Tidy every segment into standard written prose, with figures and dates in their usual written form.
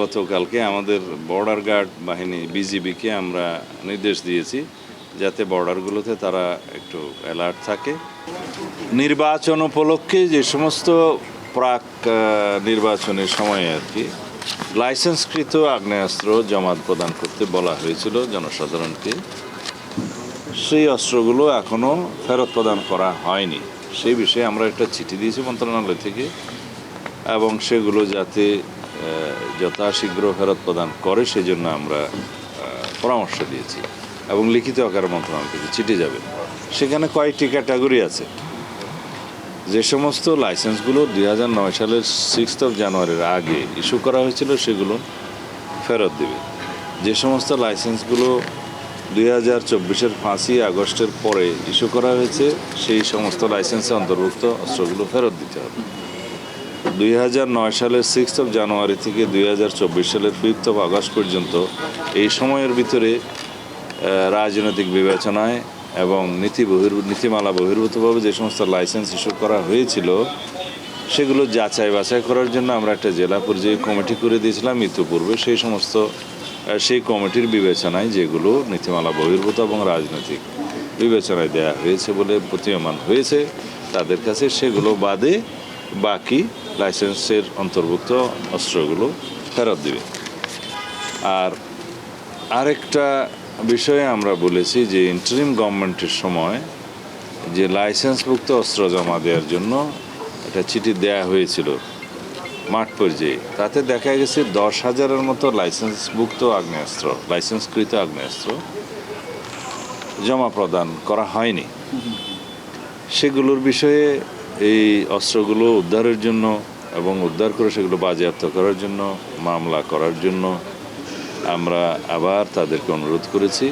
গতকালকে আমাদের border guard বাহিনী বিজিবিকে আমরা নির্দেশ দিয়েছি যাতে বর্ডারগুলোতে তারা একটু অ্যালার্ট থাকে। নির্বাচন উপলক্ষে যে সমস্ত প্রাক নির্বাচনের সময়ে আর কি লাইসেন্সকৃত আগ্নেয়াস্ত্র জমাত প্রদান করতে বলা হয়েছিল জনসাধারণকে, সেই অস্ত্রগুলো এখনও ফেরত প্রদান করা হয়নি। সেই বিষয়ে আমরা একটা চিঠি দিয়েছি মন্ত্রণালয় থেকে, এবং সেগুলো যাতে যথাশীঘ্র ফেরত প্রদান করে সেজন্য আমরা পরামর্শ দিয়েছি এবং লিখিত আকারে মন্ত্রণালয় থেকে চিঠি যাবে। সেখানে কয়েকটি ক্যাটাগরি আছে। যে সমস্ত লাইসেন্সগুলো 2009 সালের 6 জানুয়ারির আগে ইস্যু করা হয়েছিল সেগুলো ফেরত দেবে। যে সমস্ত লাইসেন্সগুলো 2024-এর 5 আগস্টের পরে ইস্যু করা হয়েছে সেই সমস্ত লাইসেন্সে অন্তর্ভুক্ত অস্ত্রগুলো ফেরত দিতে হবে। 2009 সালের 6 জানুয়ারি থেকে 2024 সালের 5 আগস্ট পর্যন্ত এই সময়ের ভিতরে রাজনৈতিক বিবেচনায় এবং নীতিমালা বহির্ভূতভাবে যে সমস্ত লাইসেন্স ইস্যু করা হয়েছিল সেগুলো যাচাই বাছাই করার জন্য আমরা একটা জেলা পর্যায়ে কমিটি করে দিয়েছিলাম ইতিপূর্বে। সেই কমিটির বিবেচনায় যেগুলো নীতিমালা বহির্ভূত এবং রাজনৈতিক বিবেচনায় দেওয়া হয়েছে বলে প্রতীয়মান হয়েছে তাদের কাছে সেগুলো বাদে বাকি লাইসেন্সের অন্তর্ভুক্ত অস্ত্রগুলো ফেরত দিবে। আর আরেকটা বিষয়ে আমরা বলেছি যে ইন্টারিম গভর্নমেন্টের সময় যে লাইসেন্সভুক্ত অস্ত্র জমা দেওয়ার জন্য একটা চিঠি দেয়া হয়েছিল মাঠ পর্যায়ে, তাতে দেখা গেছে 10,000-এর মতো লাইসেন্সভুক্ত আগ্নেয়াস্ত্র, লাইসেন্সকৃত আগ্নেয়াস্ত্র জমা প্রদান করা হয়নি। সেগুলোর বিষয়ে এই অস্ত্রগুলো উদ্ধারের জন্য এবং উদ্ধার করে সেগুলো বাজেয়াপ্ত করার জন্য মামলা করার জন্য আমরা আবার তাদেরকে অনুরোধ করেছি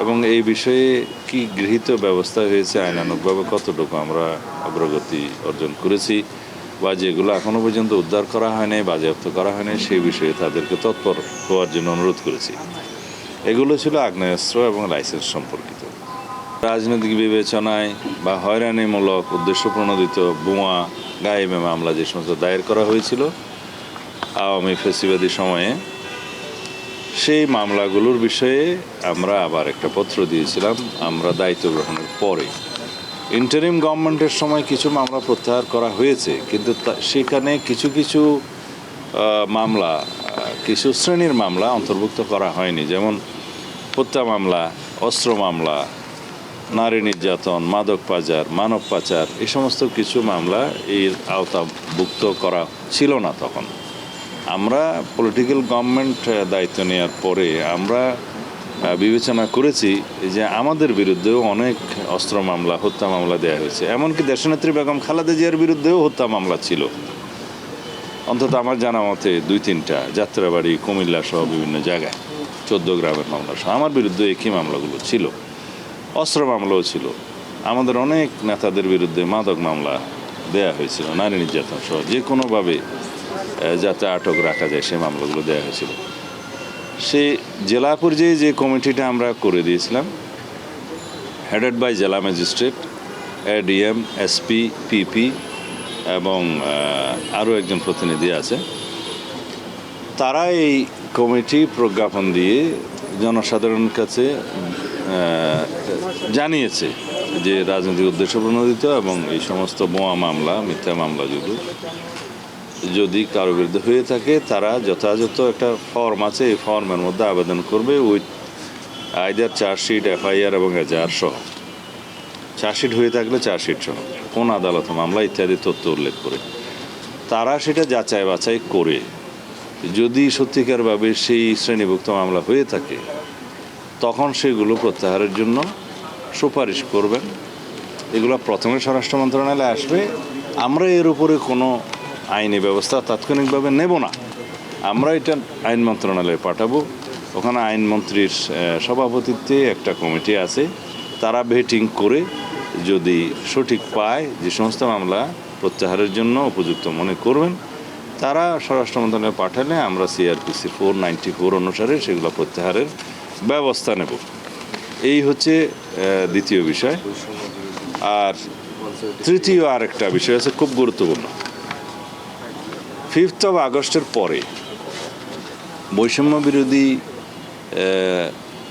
এবং এই বিষয়ে কি গৃহীত ব্যবস্থা হয়েছে আইনানুগভাবে কতটুকু আমরা অগ্রগতি অর্জন করেছি বা যেগুলো এখনও পর্যন্ত উদ্ধার করা হয়নি, বাজেয়াপ্ত করা হয়নি, সেই বিষয়ে তাদেরকে তৎপর হওয়ার জন্য অনুরোধ করেছি। এগুলো ছিল আগ্নেয়াস্ত্র এবং লাইসেন্স সম্পর্কিত। রাজনৈতিক বিবেচনায় বা হয়রানিমূলক উদ্দেশ্যপ্রণোদিত বোমা গায়েবে মামলা যে সমস্ত দায়ের করা হয়েছিল আওয়ামী ফ্যাসিবাদী সময়ে, সেই মামলাগুলোর বিষয়ে আমরা আবার একটা পত্র দিয়েছিলাম আমরা দায়িত্ব গ্রহণের পরে। ইন্টারিম গভর্নমেন্টের সময় কিছু মামলা প্রত্যাহার করা হয়েছে, কিন্তু সেখানে কিছু কিছু মামলা, কিছু শ্রেণীর মামলা অন্তর্ভুক্ত করা হয়নি, যেমন হত্যা মামলা, অস্ত্র মামলা, নারী নির্যাতন, মাদক পাচার, মানব পাচার, এই সমস্ত কিছু মামলা এর আওতাভুক্ত করা ছিল না তখন। আমরা পলিটিক্যাল গভর্নমেন্ট দায়িত্ব নেওয়ার পরে আমরা বিবেচনা করেছি যে আমাদের বিরুদ্ধেও অনেক অস্ত্র মামলা, হত্যা মামলা দেওয়া হয়েছে। এমনকি দেশনেত্রী বেগম খালেদা জিয়ার বিরুদ্ধেও হত্যা মামলা ছিল, অন্তত আমার জানা মতে 2-3টা, যাত্রাবাড়ি, কুমিল্লা সহ বিভিন্ন জায়গায় 14 গ্রামের মামলা সহ আমার বিরুদ্ধে একই মামলাগুলো ছিল। অস্ত্র মামলাও ছিল। আমাদের অনেক নেতাদের বিরুদ্ধে মাদক মামলা দেয়া হয়েছিল, নারী নির্যাতন সহ যে কোনোভাবে যাতে আটক রাখা যায় সেই মামলাগুলো দেওয়া হয়েছিল। সেই জেলা পর্যায়ে যে কমিটিটা আমরা করে দিয়েছিলাম, হেডেড বাই জেলা ম্যাজিস্ট্রেট, এডিএম, এসপি, পিপি এবং আরও একজন প্রতিনিধি আছে, তারা এই কমিটি প্রজ্ঞাপন দিয়ে জনসাধারণের কাছে জানিয়েছে যে রাজনৈতিক উদ্দেশ্য প্রণোদিত এবং এই সমস্ত বোমা মামলা, মিথ্যা মামলাগুলো যদি কারো বিরুদ্ধে হয়ে থাকে তারা যথাযথ একটা ফর্ম আছে, এই ফর্মের মধ্যে আবেদন করবে উইথ আইদার চার্জশিট, এফআইআর এবং এজাহার সহ। চার্জশিট হয়ে থাকলে চার্জশিট সহ, কোন আদালত মামলা ইত্যাদি তথ্য উল্লেখ করে তারা সেটা যাচাই বাছাই করে যদি সত্যিকারভাবে সেই শ্রেণীভুক্ত মামলা হয়ে থাকে তখন সেগুলো প্রত্যাহারের জন্য সুপারিশ করবেন। এগুলো প্রথমে স্বরাষ্ট্র মন্ত্রণালয়ে আসবে। আমরা এর উপরে কোনো আইনি ব্যবস্থা তাৎক্ষণিকভাবে নেব না, আমরা এটা আইন মন্ত্রণালয়ে পাঠাবো। ওখানে আইনমন্ত্রীর সভাপতিত্বে একটা কমিটি আছে, তারা ভেটিং করে যদি সঠিক পায় যে সমস্ত মামলা প্রত্যাহারের জন্য উপযুক্ত মনে করবেন তারা স্বরাষ্ট্র মন্ত্রণালয়ে পাঠালে আমরা সিআরপিসি 494 অনুসারে সেগুলো প্রত্যাহারের ব্যবস্থা নেব। এই হচ্ছে দ্বিতীয় বিষয়। আর তৃতীয় আরেকটা বিষয় আছে খুব গুরুত্বপূর্ণ। 5 আগস্টের পরে বৈষম্য বিরোধী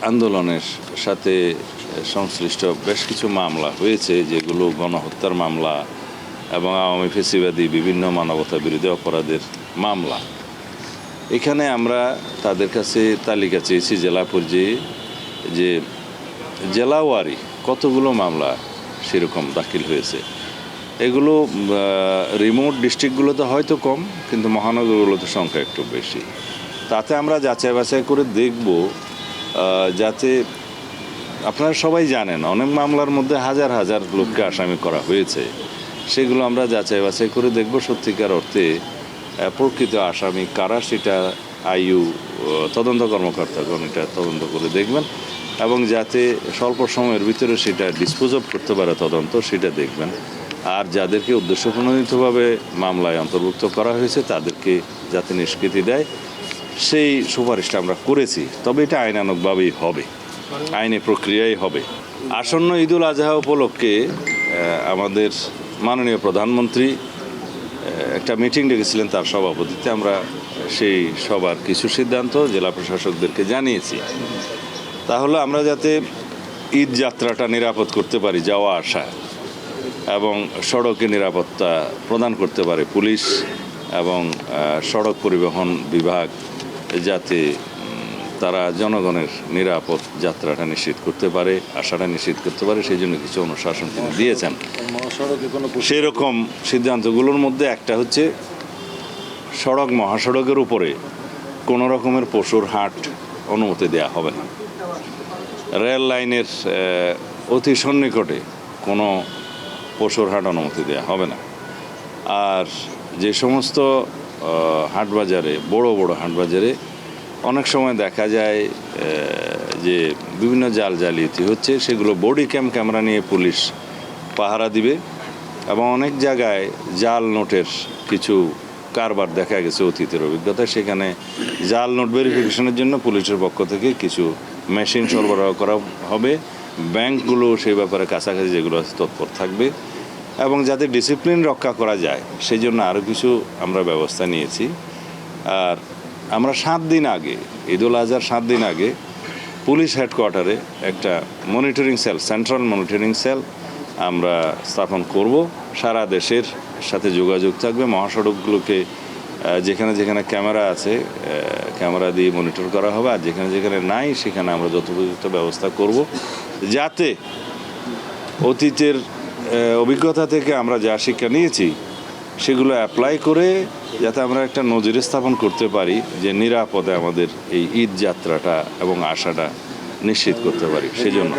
আন্দোলনের সাথে সংশ্লিষ্ট বেশ কিছু মামলা হয়েছে, যেগুলো গণহত্যার মামলা এবং আওয়ামী ফ্যাসিবাদী বিভিন্ন মানবতা বিরোধী অপরাধের মামলা। এখানে আমরা তাদের কাছে তালিকা চেয়েছি জেলা পর্যায়ে, যে জেলাওয়ারি কতগুলো মামলা সেরকম দাখিল হয়েছে। এগুলো রিমোট ডিস্ট্রিক্টগুলোতে হয়তো কম, কিন্তু মহানগরগুলোতে সংখ্যা একটু বেশি। তাতে আমরা যাচাই বাছাই করে দেখব, যাতে আপনারা সবাই জানেন অনেক মামলার মধ্যে হাজার হাজার লোককে আসামি করা হয়েছে। সেগুলো আমরা যাচাই বাছাই করে দেখব সত্যিকার অর্থে প্রকৃত আসামি কারা, সেটা আইইউ তদন্ত কর্মকর্তাগণ এটা তদন্ত করে দেখবেন, এবং যাতে স্বল্প সময়ের ভিতরে সেটা ডিসপোজ অফ করতে পারে তদন্ত, সেটা দেখবেন। আর যাদেরকে উদ্দেশ্যপ্রণোদিতভাবে মামলায় অন্তর্ভুক্ত করা হয়েছে তাদেরকে যাতে নিষ্কৃতি দেয়, সেই সুপারিশটা আমরা করেছি। তবে এটা আইনানুগভাবেই হবে, আইনি প্রক্রিয়াই হবে। আসন্ন ঈদুল আজহা উপলক্ষে আমাদের মাননীয় প্রধানমন্ত্রী একটা মিটিং ডেকেছিলেন, তার সভাপতিত্বে আমরা সেই সবার কিছু সিদ্ধান্ত জেলা প্রশাসকদেরকে জানিয়েছি। তাহলে আমরা যাতে ঈদ যাত্রাটা নিরাপদ করতে পারি, যাওয়া আসা, এবং সড়কে নিরাপত্তা প্রদান করতে পারে পুলিশ এবং সড়ক পরিবহন বিভাগ, যাতে তারা জনগণের নিরাপদ যাত্রাটা নিশ্চিত করতে পারে, আশাটা নিশ্চিত করতে পারে, সেই জন্য কিছু অনুশাসন তিনি দিয়েছেন। সেরকম সিদ্ধান্তগুলোর মধ্যে একটা হচ্ছে সড়ক মহাসড়কের উপরে কোনো রকমের পশুর হাট অনুমতি দেওয়া হবে না। রেল লাইনের অতি সন্নিকটে কোনো পশুর হাট অনুমতি দেওয়া হবে না। আর যে সমস্ত হাটবাজারে, বড় বড় হাটবাজারে অনেক সময় দেখা যায় যে বিভিন্ন জালিয়াতি হচ্ছে, সেগুলো বডি ক্যামেরা নিয়ে পুলিশ পাহারা দিবে, এবং অনেক জায়গায় জাল নোটের কিছু কারবার দেখা গেছে অতীতের অভিজ্ঞতা। সেখানে জাল নোট ভেরিফিকেশনের জন্য পুলিশের পক্ষ থেকে কিছু মেশিন সরবরাহ করা হবে। ব্যাংকগুলো সেই ব্যাপারে কাছাকাছি যেগুলো আছে তৎপর থাকবে, এবং যাতে ডিসিপ্লিন রক্ষা করা যায় সেই জন্য আরও কিছু আমরা ব্যবস্থা নিয়েছি। আর আমরা 7 দিন আগে, ঈদুল আজহার 7 দিন আগে পুলিশ হেডকোয়ার্টারে একটা monitoring cell, central monitoring cell আমরা স্থাপন করব। সারা দেশের সাথে যোগাযোগ থাকবে, মহাসড়কগুলোকে যেখানে যেখানে ক্যামেরা আছে ক্যামেরা দিয়ে মনিটর করা হবে, আর যেখানে যেখানে নাই সেখানে আমরা যথোপযুক্ত ব্যবস্থা করব, যাতে অতীতের অভিজ্ঞতা থেকে আমরা যা শিক্ষা নিয়েছি সেগুলো অ্যাপ্লাই করে যাতে আমরা একটা নজির স্থাপন করতে পারি, যে নিরাপদে আমাদের এই ঈদ যাত্রাটা এবং আশাটা নিশ্চিত করতে পারি। সেই জন্য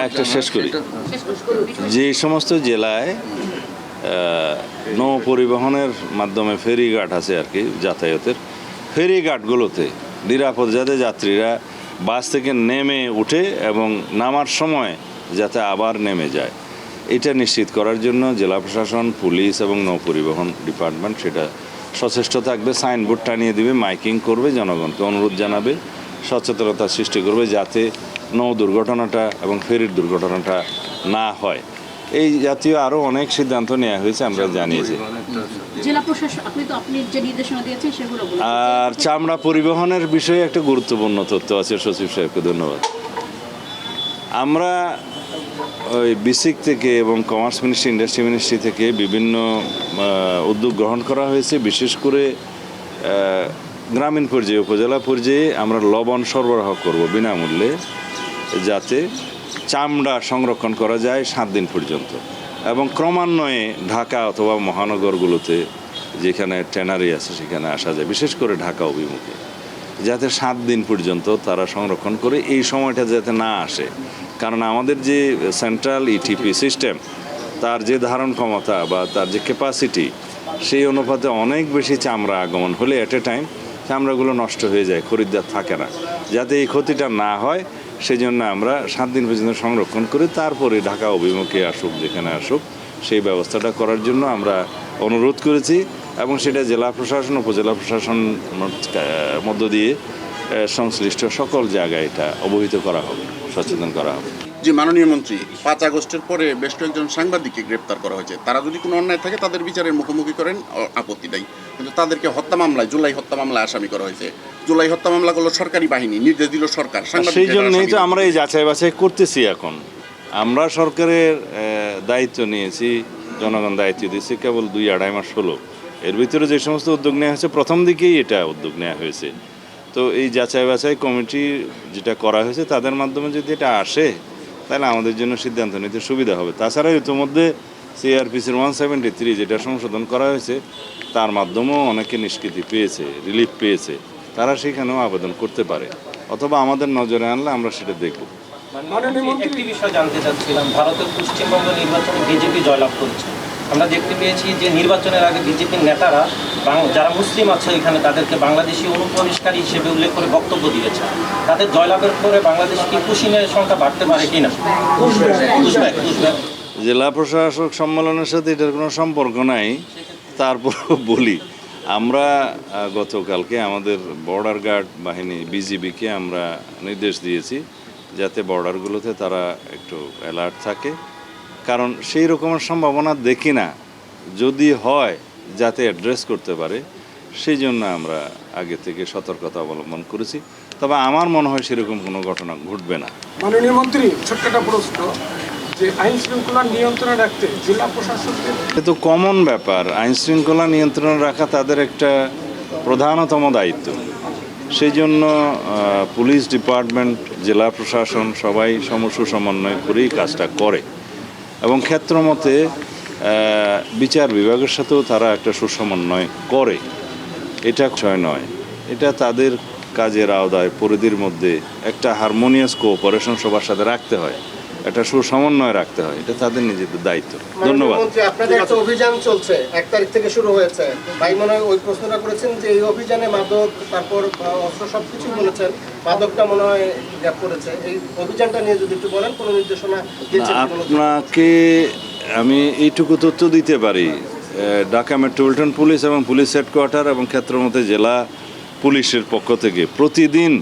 একটা শেষ করি। যে সমস্ত জেলায় নৌ পরিবহনের মাধ্যমে ফেরিঘাট আছে আর কি, যাতায়াতের ফেরিঘাটগুলোতে নিরাপদ যাতে যাত্রীরা বাস থেকে নেমে উঠে এবং নামার সময় যাতে আবার নেমে যায়, এটা নিশ্চিত করার জন্য জেলা প্রশাসন, পুলিশ এবং নৌ পরিবহন ডিপার্টমেন্ট সেটা সচেষ্ট থাকবে। সাইনবোর্ড টানিয়ে দিবে, মাইকিং করবে, জনগণকে অনুরোধ জানাবে, সচেতনতা সৃষ্টি করবে যাতে নৌ দুর্ঘটনাটা এবং ফেরির দুর্ঘটনাটা না হয়। এই জাতীয় আরও অনেক সিদ্ধান্ত নেওয়া হয়েছে, আমরা জানিয়েছি। আর চামড়া পরিবহনের বিষয়ে একটা গুরুত্বপূর্ণ তথ্য আছে, সচিব সাহেবকে ধন্যবাদ। আমরা ওই বিসিক থেকে এবং কমার্স মিনিস্ট্রি, ইন্ডাস্ট্রি মিনিস্ট্রি থেকে বিভিন্ন উদ্যোগ গ্রহণ করা হয়েছে। বিশেষ করে গ্রামীণ পর্যায়ে, উপজেলা পর্যায়ে আমরা লবণ সরবরাহ করব বিনামূল্যে, যাতে চামড়া সংরক্ষণ করা যায় 7 দিন পর্যন্ত, এবং ক্রমান্বয়ে ঢাকা অথবা মহানগরগুলোতে যেখানে ট্যানারি আছে সেখানে আসা যায়, বিশেষ করে ঢাকা অভিমুখে, যাতে 7 দিন পর্যন্ত তারা সংরক্ষণ করে, এই সময়টা যাতে না আসে। কারণ আমাদের যে সেন্ট্রাল ইটিপি সিস্টেম, তার যে ধারণ ক্ষমতা বা তার যে ক্যাপাসিটি, সেই অনুপাতে অনেক বেশি চামড়া আগমন হলে অ্যাট এ টাইম চামড়াগুলো নষ্ট হয়ে যায়, খরিদ্দার থাকে না। যাতে এই ক্ষতিটা না হয় সেই জন্য আমরা 7 দিন পর্যন্ত সংরক্ষণ করে তারপরে ঢাকা অভিমুখে আসুক, যেখানে আসুক, সেই ব্যবস্থাটা করার জন্য আমরা অনুরোধ করেছি, এবং সেটা জেলা প্রশাসন, উপজেলা প্রশাসন মধ্য দিয়ে সংশ্লিষ্ট সকল জায়গায় এটা অবহিত করা হবে, সচেতন করা হবে। যে মাননীয় মন্ত্রী 5 আগস্টের পরে বেশ কয়েকজন সাংবাদিককে গ্রেপ্তার করা হয়েছে, তারা যদি কোনো অন্যায় থাকে তাদের বিচারের মুখোমুখি করেন, আপত্তি নাই। কিন্তু তাদেরকে হত্যা মামলায়, জুলাই হত্যা মামলায় আসামি করা হয়েছে। জুলাই হত্যা মামলা করলো সরকারি বাহিনী, নির্দেশ দিল সরকার। সেই জন্যই তো আমরা এই যাচাই বাছাই করতেছি। এখন আমরা সরকারের দায়িত্ব নিয়েছি, জনগণ দায়িত্ব দিয়েছে কেবল 2-2.5 মাস হলো। এর ভিতরে যে সমস্ত উদ্যোগ নেওয়া হয়েছে প্রথম দিকেই এটা উদ্যোগ নেওয়া হয়েছে। তো এই যাচাই বাছাই কমিটি যেটা করা হয়েছে তাদের মাধ্যমে যদি এটা আসে তাহলে আমাদের জন্য সিদ্ধান্ত নিতে সুবিধা হবে। তাছাড়া ইতিমধ্যে সিআরপিসির 173 যেটা সংশোধন করা হয়েছে তার মাধ্যমেও অনেকে নিষ্কৃতি পেয়েছে, রিলিফ পেয়েছে, তারা সেখানেও আবেদন করতে পারে, অথবা আমাদের নজরে আনলে আমরা সেটা দেখব। একটি বিষয় জানতে চাচ্ছিলাম, ভারতের পশ্চিমবঙ্গ নির্বাচনে বিজেপি জয়লাভ করেছে। আমরা দেখতে পেয়েছি যে নির্বাচনের আগে বিজেপির নেতারা যারা মুসলিম আছে এখানে তাদেরকে বাংলাদেশি অনুপ্রবেশকারী হিসেবে উল্লেখ করে বক্তব্য দিয়েছে। তাদের জয়লাভের পরে বাংলাদেশ কি কুশিনের সংখ্যা বাড়তে পারে কিনা? জেলা প্রশাসক সম্মেলনের সাথে এটার কোনো সম্পর্ক নাই, তারপরও বলি আমরা গতকালকে আমাদের বর্ডার গার্ড বাহিনী বিজিবিকে আমরা নির্দেশ দিয়েছি যাতে বর্ডারগুলোতে তারা একটু অ্যালার্ট থাকে, কারণ সেই রকমের সম্ভাবনা দেখি না। যদি হয় যাতে অ্যাড্রেস করতে পারে সেই জন্য আমরা আগে থেকে সতর্কতা অবলম্বন করেছি। তবে আমার মনে হয় সেরকম কোনো ঘটনা ঘটবে না। মাননীয় মন্ত্রী, ছোট্ট একটা প্রশ্ন, যে আইন শৃঙ্খলা নিয়ন্ত্রণে রাখতে জেলা প্রশাসকদের এ তো কমন ব্যাপার। আইন শৃঙ্খলা নিয়ন্ত্রণে রাখা তাদের একটা প্রধানতম দায়িত্ব। সেই জন্য পুলিশ ডিপার্টমেন্ট, জেলা প্রশাসন সবাই সুসমন্বয় করেই কাজটা করে, এবং ক্ষেত্রমতে বিচার বিভাগের সাথেও তারা একটা সুসমন্বয় করে। এটা বিষয় নয়, এটা তাদের কাজের আওতায় পরিধির মধ্যে একটা হারমোনিয়াস কোঅপারেশন সবার সাথে রাখতে হয়, একটা সুসমন্বয় রাখতে হয়, এটা তাদের নিজেদের দায়িত্ব। ধন্যবাদ। আপনাদের একটা অভিযান চলছে, 1 তারিখ থেকে শুরু হয়েছে। ভাই মনে হয় ওই প্রশ্নটা করেছেন যে এই অভিযানে মাদক, তারপর অস্ত্র সবকিছু বলেছেন, মাদকটা মনে হয় গ্যাপ করেছে। এই অভিযানটা নিয়ে যদি একটু বলেন, কোনো নির্দেশনা দিয়েছেন? আপনাকে আমি এইটুকু তথ্য দিতে পারি, ঢাকা মেট্রোপলিটন পুলিশ এবং পুলিশ হেডকোয়ার্টার এবং ক্ষেত্রমতে জেলা পুলিশের পক্ষ থেকে প্রতিদিন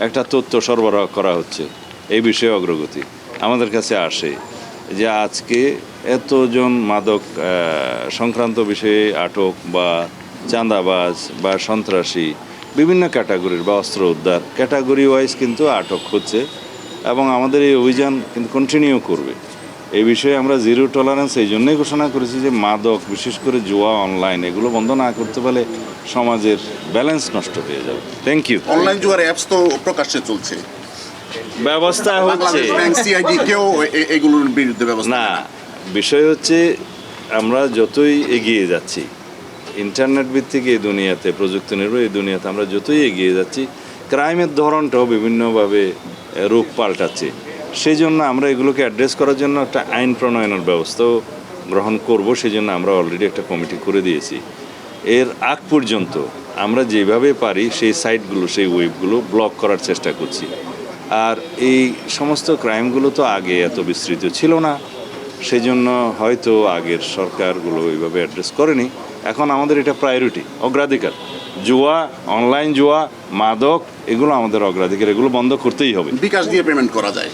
একটা তথ্য সরবরাহ করা হচ্ছে। এই বিষয়ে অগ্রগতি আমাদের কাছে আসে যে আজকে এতজন মাদক সংক্রান্ত বিষয়ে আটক বা চাঁদাবাজ বা সন্ত্রাসী বিভিন্ন ক্যাটাগরির বা অস্ত্র উদ্ধার ক্যাটাগরি ওয়াইজ কিন্তু আটক হচ্ছে, এবং আমাদের এই অভিযান কিন্তু কন্টিনিউ করবে। এই বিষয়ে আমরা জিরো টলারেন্স এই জন্যই ঘোষণা করেছি যে মাদক, বিশেষ করে জুয়া, অনলাইন, এগুলো বন্ধ না করতে পারলে সমাজের ব্যালেন্স নষ্ট হয়ে যাবে। Thank you. অনলাইন জুয়ার অ্যাপস তো প্রকাশ্যে চলছে, ব্যবস্থা হচ্ছে সিআইডি-কেও এগুলোর বিরুদ্ধে ব্যবস্থা না। বিষয় হচ্ছে আমরা যতই এগিয়ে যাচ্ছি ইন্টারনেট ভিত্তিক এই দুনিয়াতে, প্রযুক্তি নির্ভর এই দুনিয়াতে আমরা যতই এগিয়ে যাচ্ছি, ক্রাইমের ধরনটাও বিভিন্নভাবে রূপ পাল্টাচ্ছে। সেই জন্য আমরা এগুলোকে অ্যাড্রেস করার জন্য একটা আইন প্রণয়নের ব্যবস্থাও গ্রহণ করব। সেই জন্য আমরা অলরেডি একটা কমিটি করে দিয়েছি। এর আগ পর্যন্ত আমরা যেভাবে পারি সেই সাইটগুলো, সেই ওয়েবগুলো ব্লক করার চেষ্টা করছি। আর এই সমস্ত ক্রাইমগুলো তো আগে এত বিস্তৃত ছিল না, সেই জন্য হয়তো আগের সরকারগুলো এইভাবে অ্যাড্রেস করেনি। এখন আমাদের এটা প্রায়োরিটি, অগ্রাধিকার। জুয়া, অনলাইন জুয়া, মাদক, এগুলো আমাদের অগ্রাধিকার, এগুলো বন্ধ করতেই হবে। বিকাশ দিয়ে পেমেন্ট করা যায়।